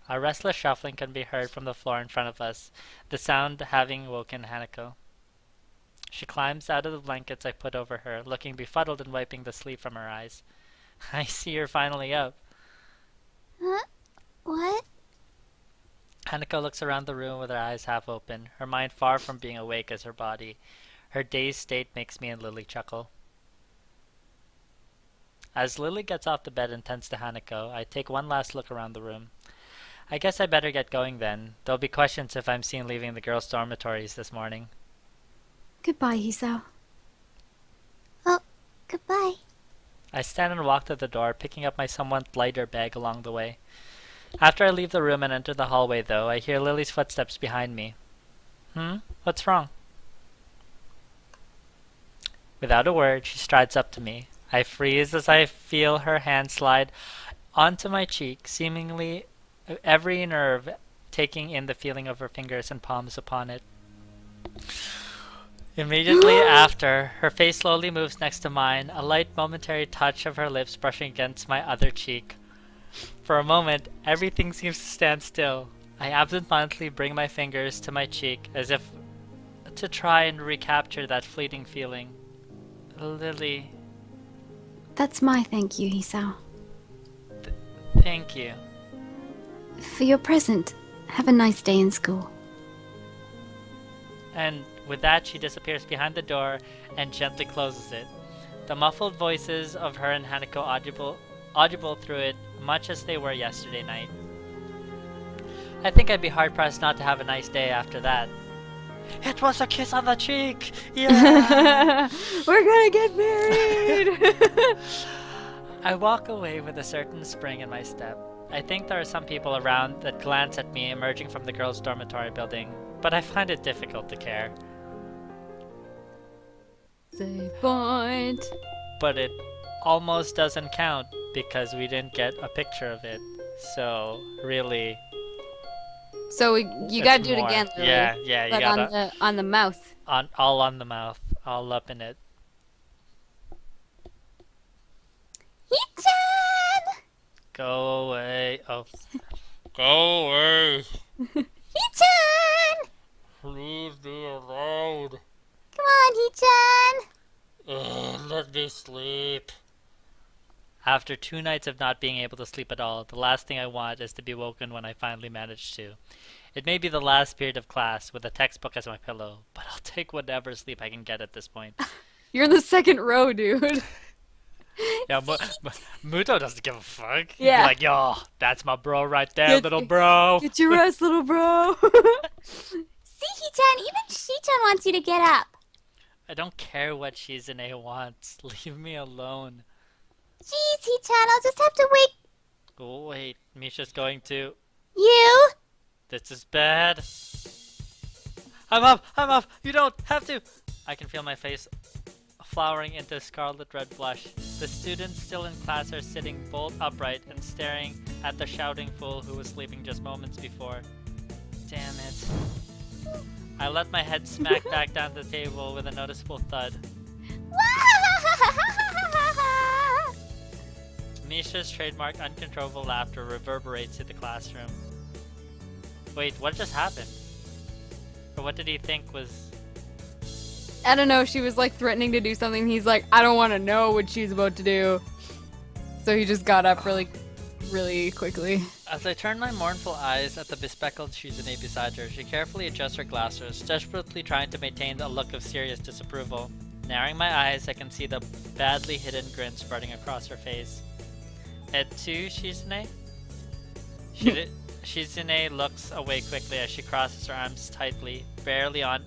A restless shuffling can be heard from the floor in front of us, the sound having woken Hanako. She climbs out of the blankets I put over her, looking befuddled and wiping the sleep from her eyes. I see you're finally up. Huh? What? Hanako looks around the room with her eyes half open, her mind far from being awake as her body. Her dazed state makes me and Lily chuckle. As Lily gets off the bed and tends to Hanako, I take one last look around the room. I guess I better get going then. There'll be questions if I'm seen leaving the girls' dormitories this morning. Goodbye, Hisao. Oh, goodbye. I stand and walk to the door, picking up my somewhat lighter bag along the way. After I leave the room and enter the hallway, though, I hear Lily's footsteps behind me. What's wrong? Without a word, she strides up to me. I freeze as I feel her hand slide onto my cheek, seemingly every nerve taking in the feeling of her fingers and palms upon it. Immediately after, her face slowly moves next to mine, a light momentary touch of her lips brushing against my other cheek. For a moment, everything seems to stand still. I absentmindedly bring my fingers to my cheek as if to try and recapture that fleeting feeling. Lily, That's my thank you, Hisao. thank you. For your present. Have a nice day in school. And with that, she disappears behind the door and gently closes it. The muffled voices of her and Hanako audible through it, much as they were yesterday night. I think I'd be hard-pressed not to have a nice day after that. It was a kiss on the cheek! Yeah! We're gonna get married! I walk away with a certain spring in my step. I think there are some people around that glance at me emerging from the girls' dormitory building, but I find it difficult to care. Save point. But it almost doesn't count because we didn't get a picture of it. So, really, So you it's gotta do it more. again, Lily. Yeah, you But gotta. on the mouth. All on the mouth. All up in it. Hee-chan! Go away. Oh. Go away. Hee-chan! Leave me alone. Come on, Hee-chan! Let me sleep. After 2 nights of not being able to sleep at all, the last thing I want is to be woken when I finally manage to. It may be the last period of class with a textbook as my pillow, but I'll take whatever sleep I can get at this point. You're in the second row, dude. Yeah, Muto doesn't give a fuck. He'd Yeah. be like, yo, that's my bro right there, little bro. Get your rest, little bro. See, Hee-chan, even Shi-chan wants you to get up. I don't care what Shizune wants. Leave me alone. Jeez, Hee-chan, I'll just have to wake Oh, wait. Misha's going to... you. This is bad. I'm up. You don't have to. I can feel my face flowering into scarlet red blush. The students still in class are sitting bolt upright and staring at the shouting fool who was sleeping just moments before. Damn it. I let my head smack back down the table with a noticeable thud. Misha's trademark uncontrollable laughter reverberates through the classroom. Wait, what just happened? Or what did he think was... I don't know, she was like threatening to do something. He's like, I don't want to know what she's about to do. So he just got up really quickly. As I turn my mournful eyes at the bespectacled Shizune beside her, she carefully adjusts her glasses, desperately trying to maintain a look of serious disapproval. Narrowing my eyes, I can see the badly hidden grin spreading across her face. Et tu, Shizune? Shizune looks away quickly as she crosses her arms tightly, barely on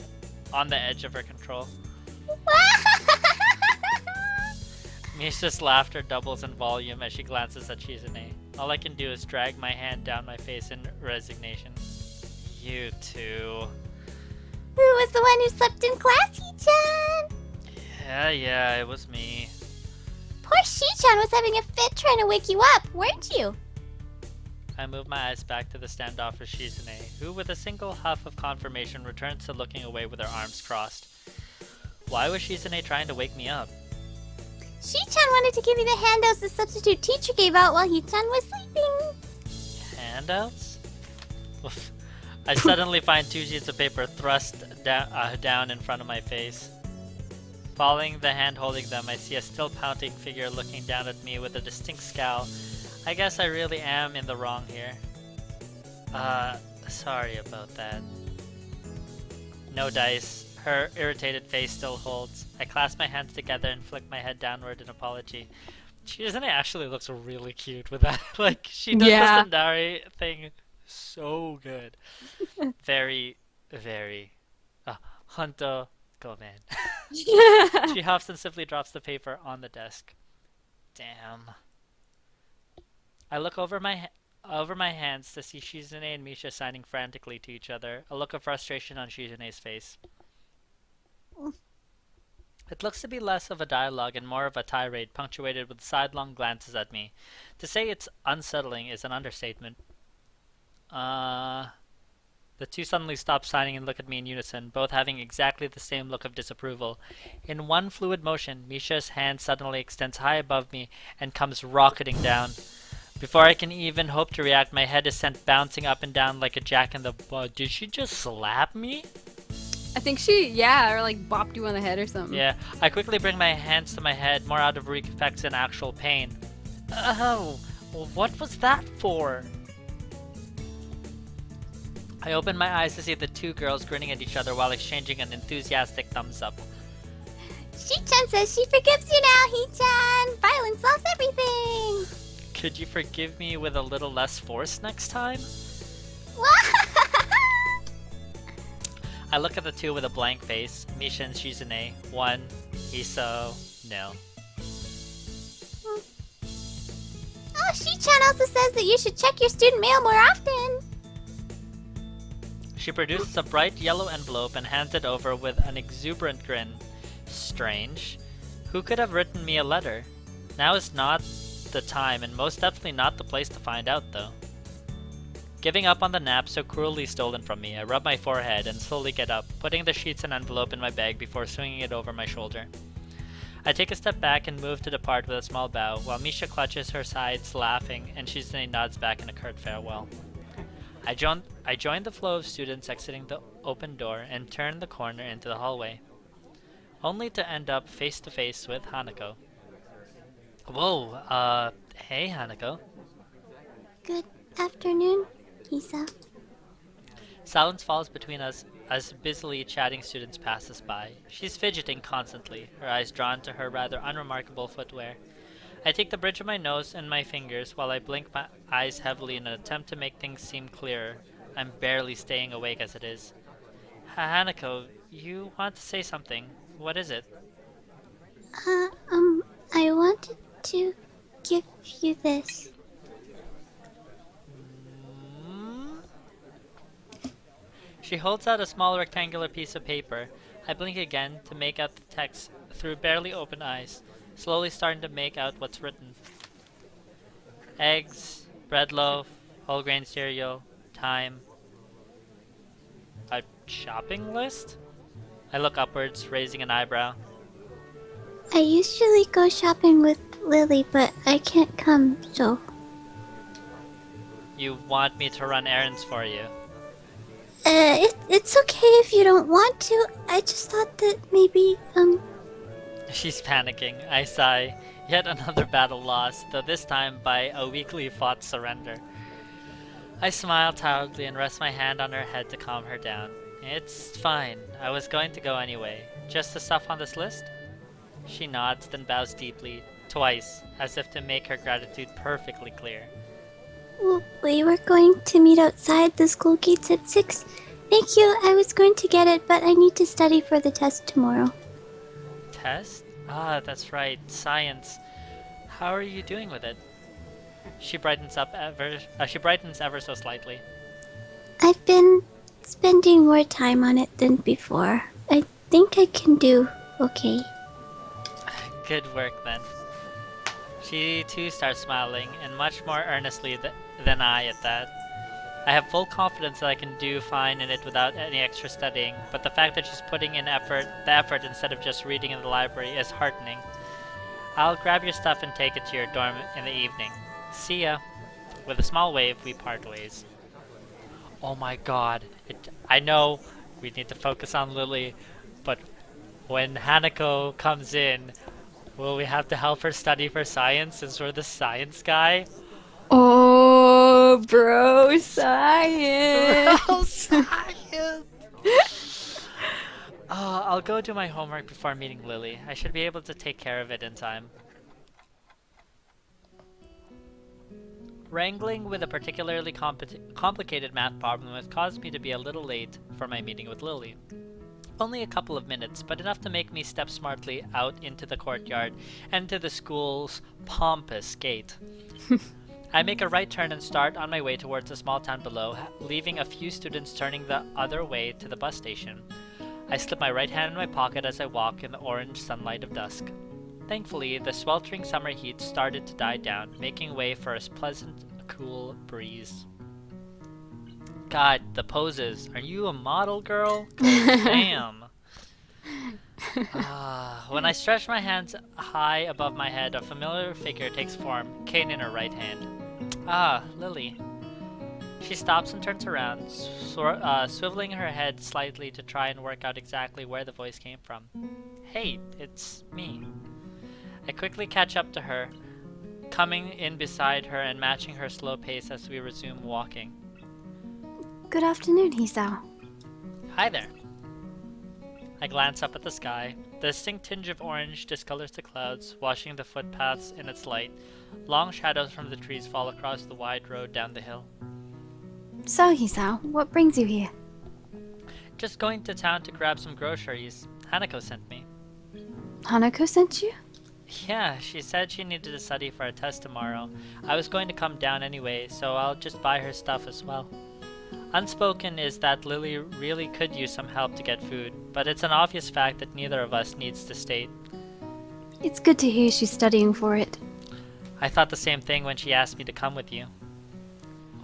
the edge of her control. Misha's laughter doubles in volume as she glances at Shizune. All I can do is drag my hand down my face in resignation. You too. Who was the one who slept in class, Hee-chan? Yeah, it was me. Poor Shi-chan was having a fit trying to wake you up, weren't you? I move my eyes back to the standoffish Shizune, who with a single huff of confirmation returns to looking away with her arms crossed. Why was Shizune trying to wake me up? Shi-chan wanted to give you the handouts the substitute teacher gave out while Hee-chan was sleeping. Handouts? Oof. I suddenly find 2 sheets of paper thrust down in front of my face. Following the hand holding them, I see a still pouting figure looking down at me with a distinct scowl. I guess I really am in the wrong here. Sorry about that. No dice. Her irritated face still holds. I clasp my hands together and flick my head downward in apology. Shizune actually looks really cute with that. Like, she does the Sandari thing so good. Very, very. Honto, go man. She huffs and simply drops the paper on the desk. Damn. I look over my hands to see Shizune and Misha signing frantically to each other, a look of frustration on Shizune's face. It looks to be less of a dialogue and more of a tirade punctuated with sidelong glances at me. To say it's unsettling is an understatement. The two suddenly stop signing and look at me in unison, both having exactly the same look of disapproval. In one fluid motion, Misha's hand suddenly extends high above me and comes rocketing down. Before I can even hope to react, my head is sent bouncing up and down like a jack-in-the-box. Did she just slap me? I think she, or like bopped you on the head or something. Yeah, I quickly bring my hands to my head, more out of reflex than actual pain. Oh, what was that for? I open my eyes to see the two girls grinning at each other while exchanging an enthusiastic thumbs up. Shi-chan says she forgives you now, Hee-chan. Violence solves everything. Could you forgive me with a little less force next time? I look at the two with a blank face. Misha and Shizune, 1. Hisao, 0. Oh, Shi-chan also says that you should check your student mail more often. She produces a bright yellow envelope and hands it over with an exuberant grin. Strange. Who could have written me a letter? Now is not the time and most definitely not the place to find out, though. Giving up on the nap so cruelly stolen from me, I rub my forehead and slowly get up, putting the sheets and envelope in my bag before swinging it over my shoulder. I take a step back and move to depart with a small bow, while Misha clutches her sides laughing and Shizune nods back in a curt farewell. I join the flow of students exiting the open door and turn the corner into the hallway, only to end up face to face with Hanako. Whoa, hey Hanako. Good afternoon, Hisao. Silence falls between us as busily chatting students pass us by. She's fidgeting constantly, her eyes drawn to her rather unremarkable footwear. I take the bridge of my nose and my fingers while I blink my eyes heavily in an attempt to make things seem clearer. I'm barely staying awake as it is. Hanako, you want to say something. What is it? I wanted to give you this. She holds out a small rectangular piece of paper. I blink again to make out the text through barely open eyes, slowly starting to make out what's written. Eggs, bread loaf, whole grain cereal, time. A shopping list? I look upwards, raising an eyebrow. I usually go shopping with Lily, but I can't come, so... You want me to run errands for you? It's okay if you don't want to. I just thought that maybe, She's panicking. I sigh. Yet another battle lost, though this time by a weakly fought surrender. I smile tiredly and rest my hand on her head to calm her down. It's fine. I was going to go anyway. Just the stuff on this list? She nods, then bows deeply, twice, as if to make her gratitude perfectly clear. We were going to meet outside the school gates at 6. Thank you, I was going to get it, but I need to study for the test tomorrow. Test? Ah, that's right, science. How are you doing with it? She brightens ever so slightly. I've been spending more time on it than before. I think I can do okay. Good work then. She too starts smiling, and much more earnestly than I at that. I have full confidence that I can do fine in it without any extra studying, but the fact that she's putting in the effort instead of just reading in the library is heartening. I'll grab your stuff and take it to your dorm in the evening. See ya. With a small wave, we part ways. Oh my god. I know we need to focus on Lily, but when Hanako comes in, will we have to help her study for science since we're the science guy? Oh, bro, science. Bro, science! I'll go do my homework before meeting Lily. I should be able to take care of it in time. Wrangling with a particularly complicated math problem has caused me to be a little late for my meeting with Lily. Only a couple of minutes, but enough to make me step smartly out into the courtyard and to the school's pompous gate. I make a right turn and start on my way towards the small town below, leaving a few students turning the other way to the bus station. I slip my right hand in my pocket as I walk in the orange sunlight of dusk. Thankfully, the sweltering summer heat started to die down, making way for a pleasant, cool breeze. God, the poses. Are you a model, girl? 'Cause damn. When I stretch my hands high above my head, a familiar figure takes form, cane in her right hand. Ah, Lily. She stops and turns around, swiveling her head slightly to try and work out exactly where the voice came from. Hey, it's me. I quickly catch up to her, coming in beside her and matching her slow pace as we resume walking. Good afternoon, Hisao. Hi there. I glance up at the sky. The distinct tinge of orange discolors the clouds, washing the footpaths in its light. Long shadows from the trees fall across the wide road down the hill. So, Hisao, what brings you here? Just going to town to grab some groceries. Hanako sent me. Hanako sent you? Yeah, she said she needed to study for a test tomorrow. I was going to come down anyway, so I'll just buy her stuff as well. Unspoken is that Lily really could use some help to get food, but it's an obvious fact that neither of us needs to state. It's good to hear she's studying for it. I thought the same thing when she asked me to come with you.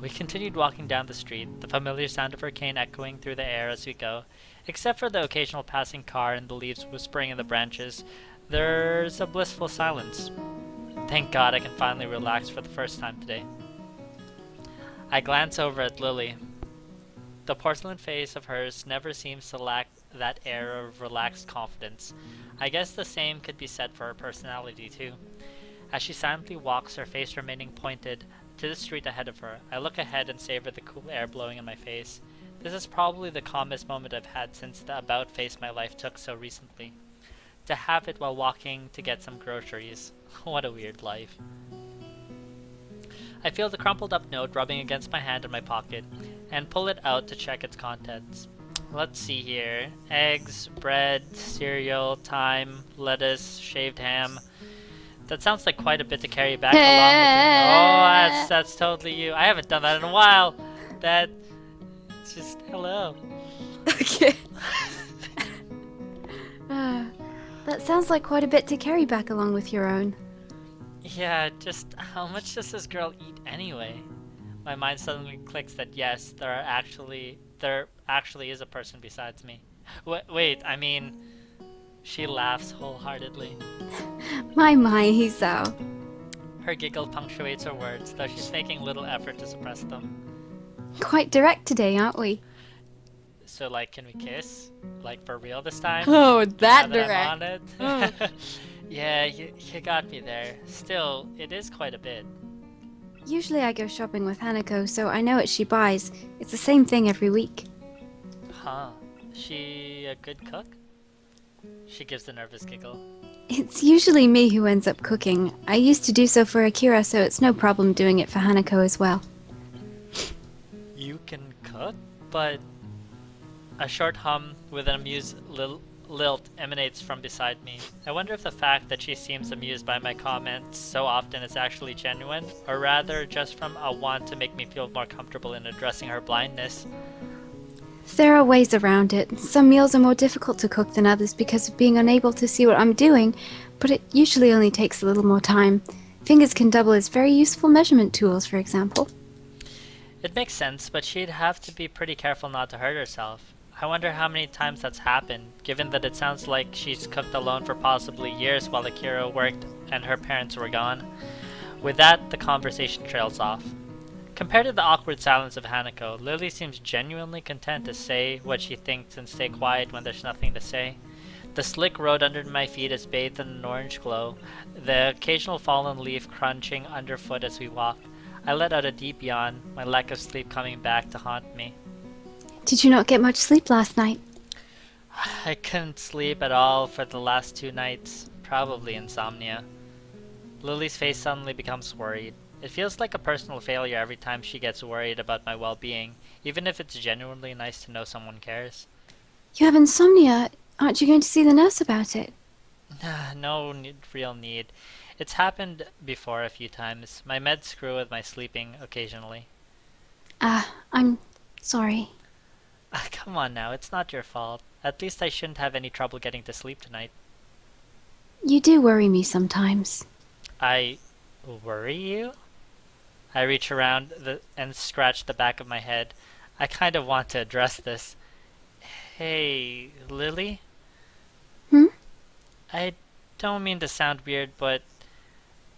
We continued walking down the street, the familiar sound of her cane echoing through the air as we go. Except for the occasional passing car and the leaves whispering in the branches, there's a blissful silence. Thank God I can finally relax for the first time today. I glance over at Lily. The porcelain face of hers never seems to lack that air of relaxed confidence. I guess the same could be said for her personality too. As she silently walks, her face remaining pointed to the street ahead of her, I look ahead and savor the cool air blowing in my face. This is probably the calmest moment I've had since the about-face my life took so recently. To have it while walking to get some groceries. What a weird life. I feel the crumpled up note rubbing against my hand in my pocket, and pull it out to check its contents. Let's see here. Eggs, bread, cereal, thyme, lettuce, shaved ham. That sounds like quite a bit to carry back along with you. Oh, that's totally you. I haven't done that in a while. It's just, hello. Okay. That sounds like quite a bit to carry back along with your own. Yeah, just how much does this girl eat anyway? My mind suddenly clicks that yes, there actually is a person besides me. Wait, I mean, she laughs wholeheartedly. My, Hisao. Her giggle punctuates her words, though she's making little effort to suppress them. Quite direct today, aren't we? So, like, can we kiss? Like, for real this time? Oh, that Now that direct. I'm on it? Oh. Yeah, you got me there. Still, it is quite a bit. Usually I go shopping with Hanako, so I know what she buys. It's the same thing every week. Huh. She a good cook? She gives a nervous giggle. It's usually me who ends up cooking. I used to do so for Akira, so it's no problem doing it for Hanako as well. You can cook? But... A short hum with an amused lilt emanates from beside me. I wonder if the fact that she seems amused by my comments so often is actually genuine, or rather just from a want to make me feel more comfortable in addressing her blindness. There are ways around it. Some meals are more difficult to cook than others because of being unable to see what I'm doing, but it usually only takes a little more time. Fingers can double as very useful measurement tools, for example. It makes sense, but she'd have to be pretty careful not to hurt herself. I wonder how many times that's happened, given that it sounds like she's cooked alone for possibly years while Akira worked and her parents were gone. With that, the conversation trails off. Compared to the awkward silence of Hanako, Lily seems genuinely content to say what she thinks and stay quiet when there's nothing to say. The slick road under my feet is bathed in an orange glow, the occasional fallen leaf crunching underfoot as we walk. I let out a deep yawn, my lack of sleep coming back to haunt me. Did you not get much sleep last night? I couldn't sleep at all for the last 2 nights, probably insomnia. Lily's face suddenly becomes worried. It feels like a personal failure every time she gets worried about my well-being, even if it's genuinely nice to know someone cares. You have insomnia. Aren't you going to see the nurse about it? No real need. It's happened before a few times. My meds screw with my sleeping occasionally. I'm sorry. Come on now, it's not your fault. At least I shouldn't have any trouble getting to sleep tonight. You do worry me sometimes. I worry you? I reach around and scratch the back of my head. I kind of want to address this. Hey, Lily? I don't mean to sound weird, but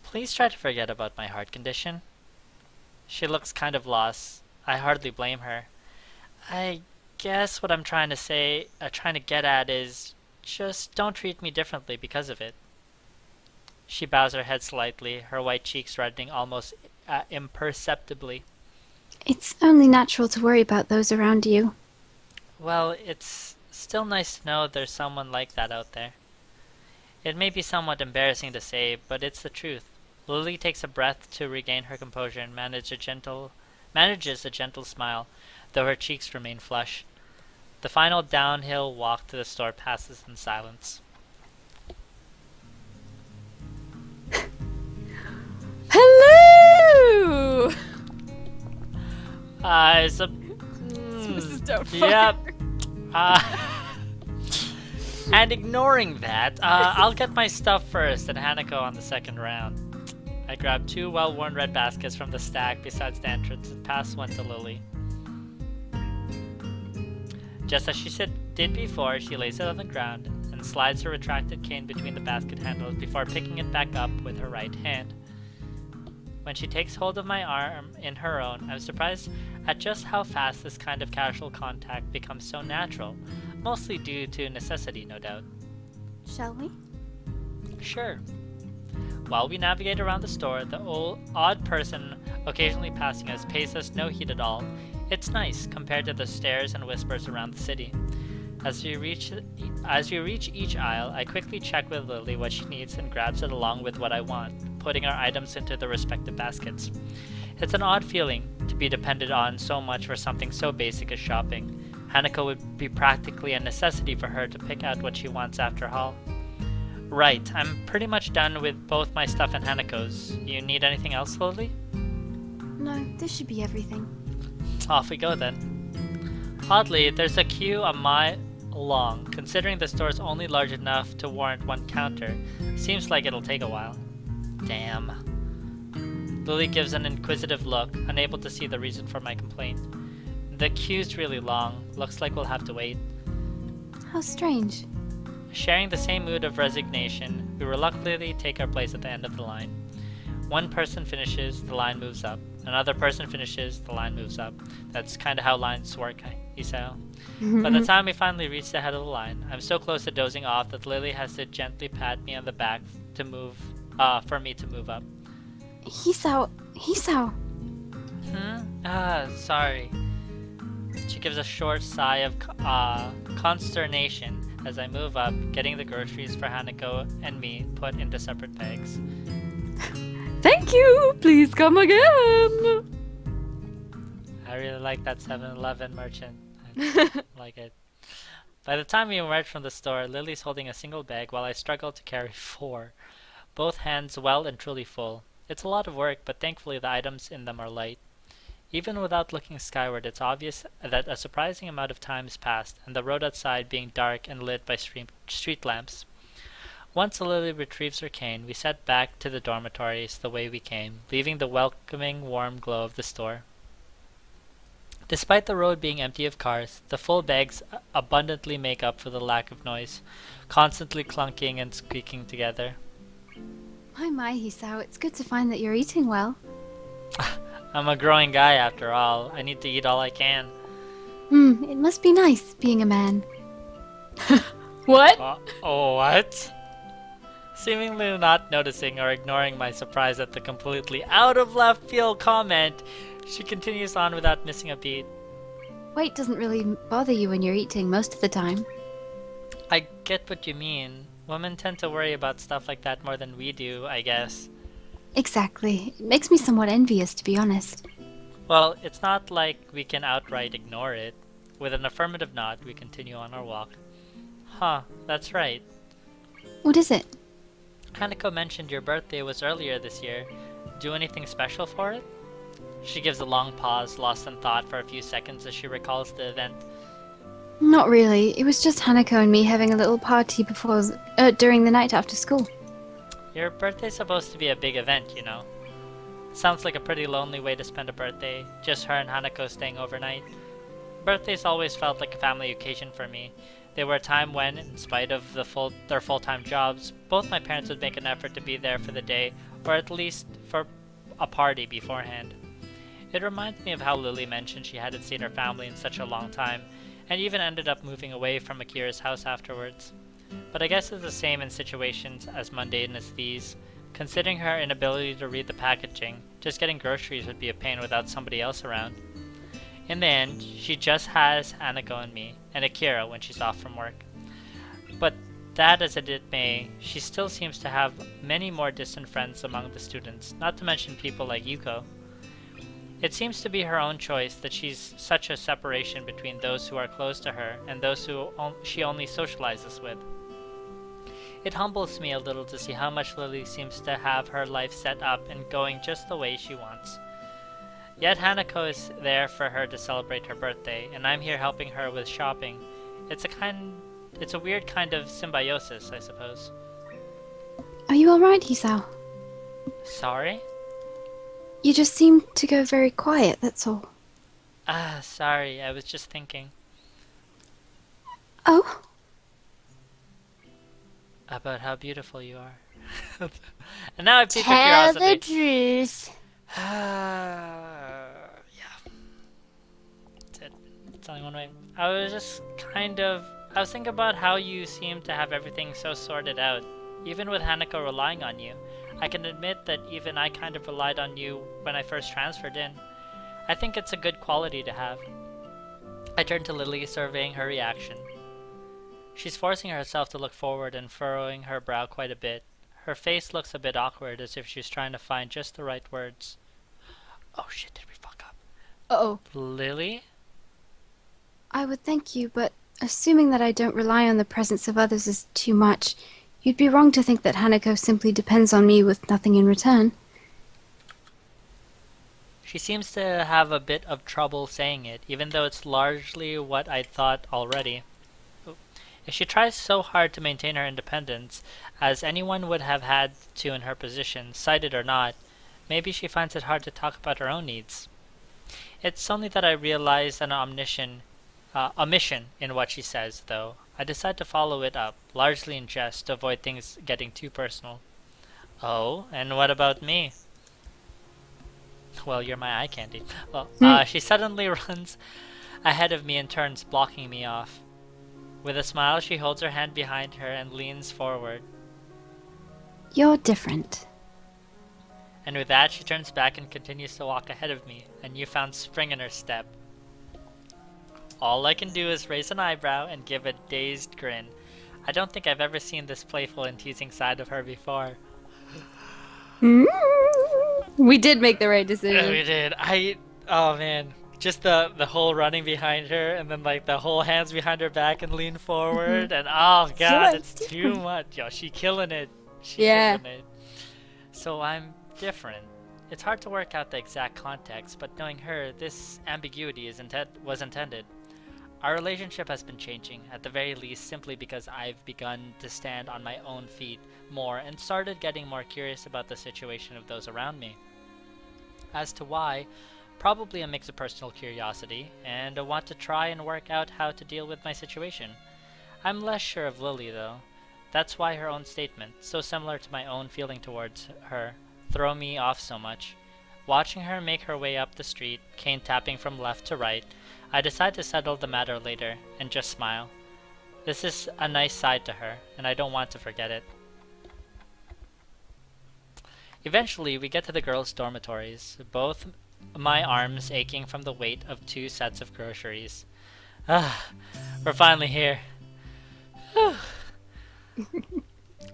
please try to forget about my heart condition. She looks kind of lost. I hardly blame her. I guess what I'm trying to get at is just don't treat me differently because of it. She bows her head slightly, her white cheeks reddening almost imperceptibly. It's only natural to worry about those around you. Well, it's still nice to know there's someone like that out there. It may be somewhat embarrassing to say, but it's the truth. Lily takes a breath to regain her composure and manages a gentle smile, though her cheeks remain flushed. The final downhill walk to the store passes in silence. Hello! Mrs. Doubtfire. Yep. And ignoring that, I'll get my stuff first and Hanako on the second round. I grab 2 well-worn red baskets from the stack besides the entrance and pass one to Lily. Just as she did before, she lays it on the ground and slides her retracted cane between the basket handles before picking it back up with her right hand. When she takes hold of my arm in her own, I'm surprised at just how fast this kind of casual contact becomes so natural, mostly due to necessity, no doubt. Shall we? Sure. While we navigate around the store, the odd person occasionally passing us pays us no heed at all. It's nice compared to the stares and whispers around the city. As we reach each aisle, I quickly check with Lily what she needs and grabs it along with what I want, putting our items into the respective baskets. It's an odd feeling to be depended on so much for something so basic as shopping. Hanako would be practically a necessity for her to pick out what she wants after haul. Right, I'm pretty much done with both my stuff and Hanako's. You need anything else, Lily? No, this should be everything. Off we go then. Oddly, there's a queue a mile long. Considering the store's only large enough to warrant one counter, seems like it'll take a while. Damn. Lily gives an inquisitive look, unable to see the reason for my complaint. The queue's really long. Looks like we'll have to wait. How strange. Sharing the same mood of resignation, we reluctantly take our place at the end of the line. One person finishes, the line moves up. Another person finishes, the line moves up. That's kind of how lines work, Hisao. By the time we finally reach the head of the line, I'm so close to dozing off that Lily has to gently pat me on the back for me to move up. Hisao. Sorry. She gives a short sigh of consternation as I move up, getting the groceries for Hanako and me put into separate bags. Thank you! Please come again! I really like that 7-Eleven merchant. I like it. By the time we emerge from the store, Lily's holding a single bag while I struggle to carry 4. Both hands well and truly full. It's a lot of work, but thankfully the items in them are light. Even without looking skyward, it's obvious that a surprising amount of time has passed, and the road outside being dark and lit by street lamps. Once Lily retrieves her cane, we set back to the dormitories the way we came, leaving the welcoming, warm glow of the store. Despite the road being empty of cars, the full bags abundantly make up for the lack of noise, constantly clunking and squeaking together. My, Hisao, it's good to find that you're eating well. I'm a growing guy after all. I need to eat all I can. It must be nice being a man. What? What? Seemingly not noticing or ignoring my surprise at the completely out of left field comment, she continues on without missing a beat. Weight doesn't really bother you when you're eating most of the time. I get what you mean. Women tend to worry about stuff like that more than we do, I guess. Exactly. It makes me somewhat envious, to be honest. Well, it's not like we can outright ignore it. With an affirmative nod, we continue on our walk. Huh, that's right. What is it? Hanako mentioned your birthday was earlier this year. Do anything special for it? She gives a long pause, lost in thought for a few seconds as she recalls the event. Not really. It was just Hanako and me having a little party during the night after school. Your birthday's supposed to be a big event, you know. Sounds like a pretty lonely way to spend a birthday, just her and Hanako staying overnight. Birthdays always felt like a family occasion for me. They were a time when, in spite of their full-time jobs, both my parents would make an effort to be there for the day, or at least for a party beforehand. It reminds me of how Lily mentioned she hadn't seen her family in such a long time, and even ended up moving away from Akira's house afterwards. But I guess it's the same in situations as mundane as these. Considering her inability to read the packaging, just getting groceries would be a pain without somebody else around. In the end, she just has Hanako and me, and Akira when she's off from work. But that as it may, she still seems to have many more distant friends among the students, not to mention people like Yuko. It seems to be her own choice that she's such a separation between those who are close to her and those who she only socializes with. It humbles me a little to see how much Lily seems to have her life set up and going just the way she wants. Yet Hanako is there for her to celebrate her birthday, and I'm here helping her with shopping. It's a weird kind of symbiosis, I suppose. Are you alright, Hisao? Sorry? You just seem to go very quiet, that's all. Sorry, I was just thinking. Oh? About how beautiful you are. And now I've piqued your Tell curiosity. the truth. Yeah. That's it. It's only one way. I was thinking about how you seem to have everything so sorted out. Even with Hanako relying on you. I can admit that even I kind of relied on you when I first transferred in. I think it's a good quality to have. I turned to Lily, surveying her reaction. She's forcing herself to look forward and furrowing her brow quite a bit. Her face looks a bit awkward, as if she's trying to find just the right words. Oh shit, did we fuck up? Uh-oh. Lily? I would thank you, but assuming that I don't rely on the presence of others is too much, you'd be wrong to think that Hanako simply depends on me with nothing in return. She seems to have a bit of trouble saying it, even though it's largely what I'd thought already. If she tries so hard to maintain her independence, as anyone would have had to in her position, cited or not, maybe she finds it hard to talk about her own needs. It's only that I realize an omission in what she says, though. I decide to follow it up, largely in jest, to avoid things getting too personal. Oh, and what about me? Well, you're my eye candy. Well, she suddenly runs ahead of me and turns, blocking me off. With a smile, she holds her hand behind her and leans forward. You're different. And with that, she turns back and continues to walk ahead of me, a newfound spring in her step. All I can do is raise an eyebrow and give a dazed grin. I don't think I've ever seen this playful and teasing side of her before. We did make the right decision. We did. Oh man. Just the whole running behind her and then like the whole hands behind her back and lean forward and oh god, it's too much. Yo, she killing it. Killing it. So I'm different. It's hard to work out the exact context, but knowing her, this ambiguity was intended. Our relationship has been changing, at the very least simply because I've begun to stand on my own feet more and started getting more curious about the situation of those around me. As to why, probably a mix of personal curiosity and a want to try and work out how to deal with my situation. I'm less sure of Lily, though. That's why her own statement, so similar to my own feeling towards her, throw me off so much. Watching her make her way up the street, cane tapping from left to right, I decide to settle the matter later and just smile. This is a nice side to her, and I don't want to forget it. Eventually, we get to the girls' dormitories, both my arms aching from the weight of 2 sets of groceries. We're finally here.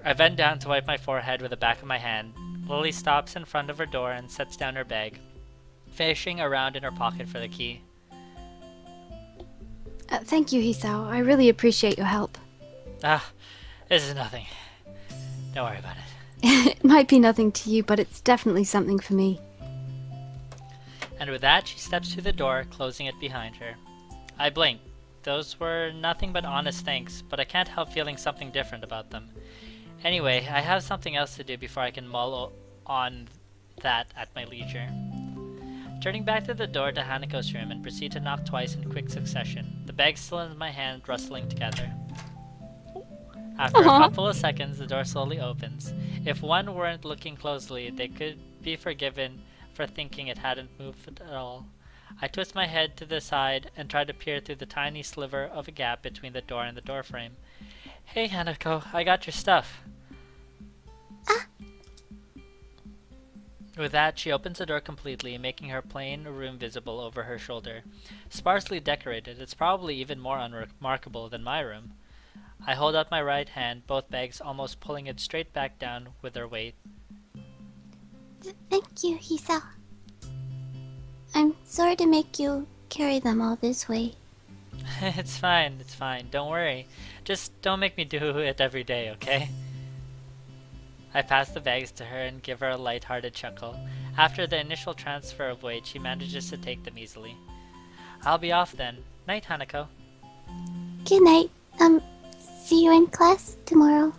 I bend down to wipe my forehead with the back of my hand. Lily stops in front of her door and sets down her bag, fishing around in her pocket for the key. Thank you, Hisao. I really appreciate your help. This is nothing. Don't worry about it. It might be nothing to you, but it's definitely something for me. And with that, she steps to the door, closing it behind her. I blink. Those were nothing but honest thanks, but I can't help feeling something different about them. Anyway, I have something else to do before I can mull on that at my leisure. Turning back to the door to Hanako's room and proceed to knock twice in quick succession, the bag still in my hand rustling together. After a couple of seconds, the door slowly opens. If one weren't looking closely, they could be forgiven for thinking it hadn't moved at all. I twist my head to the side and try to peer through the tiny sliver of a gap between the door and the doorframe. Hey, Hanako, I got your stuff. With that, she opens the door completely, making her plain room visible over her shoulder. Sparsely decorated, it's probably even more unremarkable than my room. I hold out my right hand, both bags almost pulling it straight back down with their weight. Thank you, Hisao. I'm sorry to make you carry them all this way. It's fine, don't worry. Just don't make me do it every day, okay? I pass the bags to her and give her a light-hearted chuckle. After the initial transfer of weight, she manages to take them easily. I'll be off then. Night, Hanako. Good night. See you in class tomorrow.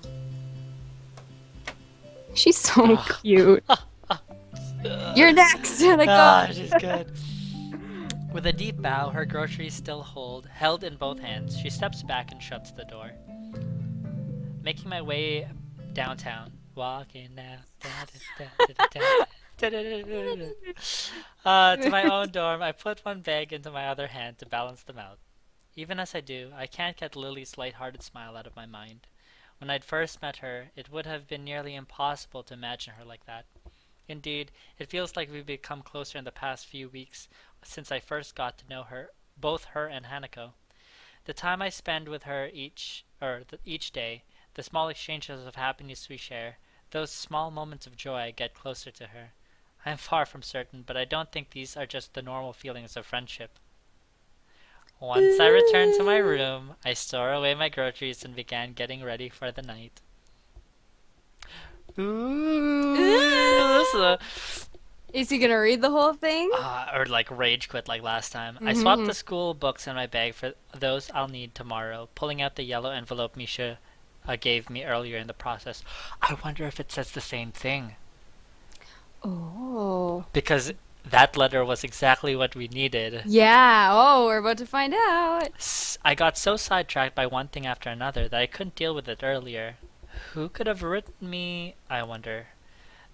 She's so cute. You're next, Hanako. She's good. With a deep bow, her groceries still held in both hands, she steps back and shuts the door. Making my way downtown, walking to my own dorm, I put one bag into my other hand to balance them out. Even as I do, I can't get Lily's light-hearted smile out of my mind. When I'd first met her, it would have been nearly impossible to imagine her like that. Indeed, it feels like we've become closer in the past few weeks since I first got to know her, both her and Hanako. The time I spend with her each day, the small exchanges of happiness we share, those small moments of joy I get closer to her. I am far from certain, but I don't think these are just the normal feelings of friendship. Once I returned to my room, I stored away my groceries and began getting ready for the night. Is he gonna read the whole thing? Or like rage quit like last time. I swapped the school books in my bag for those I'll need tomorrow, pulling out the yellow envelope Misha gave me earlier in the process. I wonder if it says the same thing. Oh. Because that letter was exactly what we needed. Yeah, we're about to find out. I got so sidetracked by one thing after another that I couldn't deal with it earlier. Who could have written me, I wonder?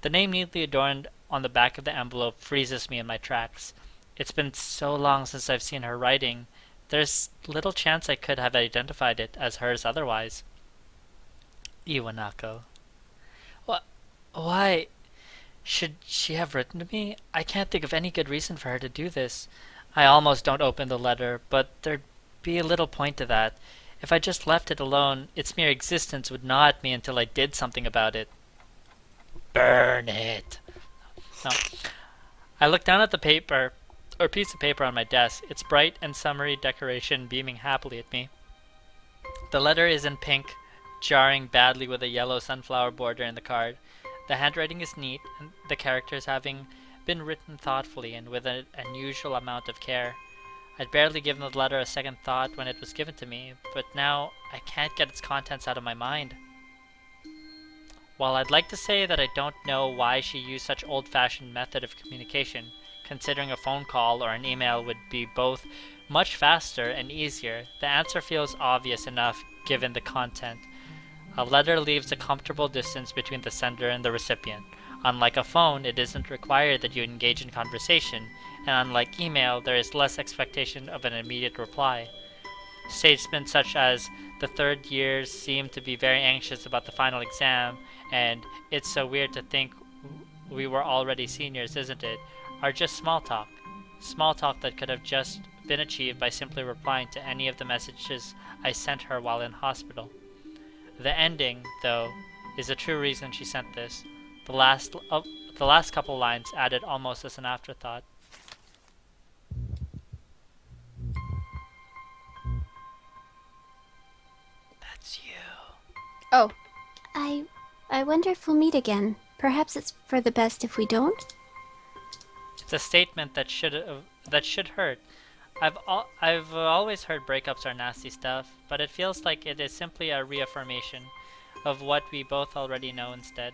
The name neatly adorned on the back of the envelope freezes me in my tracks. It's been so long since I've seen her writing. There's little chance I could have identified it as hers otherwise. Iwanako. Why should she have written to me? I can't think of any good reason for her to do this. I almost don't open the letter, but there'd be little point to that. If I just left it alone, its mere existence would gnaw at me until I did something about it. Burn it! No. I look down at the paper, or piece of paper on my desk, its bright and summery decoration beaming happily at me. The letter is in pink, jarring badly with a yellow sunflower border in the card. The handwriting is neat, and the characters having been written thoughtfully and with an unusual amount of care. I'd barely given the letter a second thought when it was given to me, but now I can't get its contents out of my mind. While I'd like to say that I don't know why she used such old-fashioned method of communication, considering a phone call or an email would be both much faster and easier, the answer feels obvious enough given the content. A letter leaves a comfortable distance between the sender and the recipient. Unlike a phone, it isn't required that you engage in conversation, and unlike email, there is less expectation of an immediate reply. Statements such as, the third years seem to be very anxious about the final exam, and it's so weird to think we were already seniors, isn't it, are just small talk. Small talk that could have just been achieved by simply replying to any of the messages I sent her while in hospital. The ending, though, is the true reason she sent this. The last couple lines added almost as an afterthought. That's you. Oh, I wonder if we'll meet again. Perhaps it's for the best if we don't. It's a statement that should hurt. I've always heard breakups are nasty stuff, but it feels like it is simply a reaffirmation of what we both already know instead.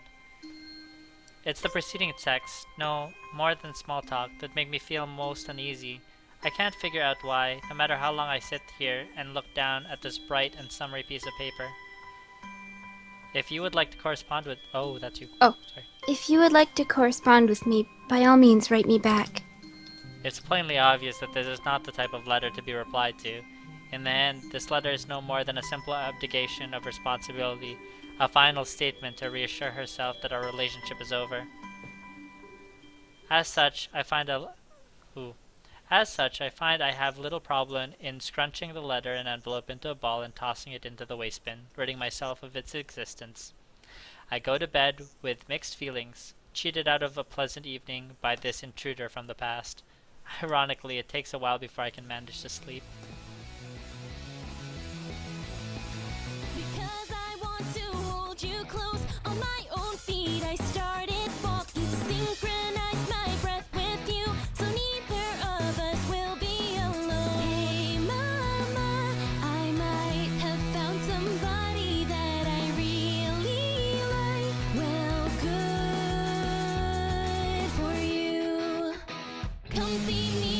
It's the preceding text, no more than small talk, that make me feel most uneasy. I can't figure out why, no matter how long I sit here and look down at this bright and summery piece of paper. If you would like to correspond with... Oh, that's you. Oh. Sorry. If you would like to correspond with me, by all means write me back. It's plainly obvious that this is not the type of letter to be replied to. In the end, this letter is no more than a simple abdication of responsibility, a final statement to reassure herself that our relationship is over. As such, I find I have little problem in scrunching the letter and envelope into a ball and tossing it into the waste bin, ridding myself of its existence. I go to bed with mixed feelings, cheated out of a pleasant evening by this intruder from the past. Ironically, it takes a while before I can manage to sleep. Because I want to hold you close on my own feet, I started walking to synchronize my breath with you, so neither of us will be alone. Hey mama, I might have found somebody that I really like. Well, good for you. Come see me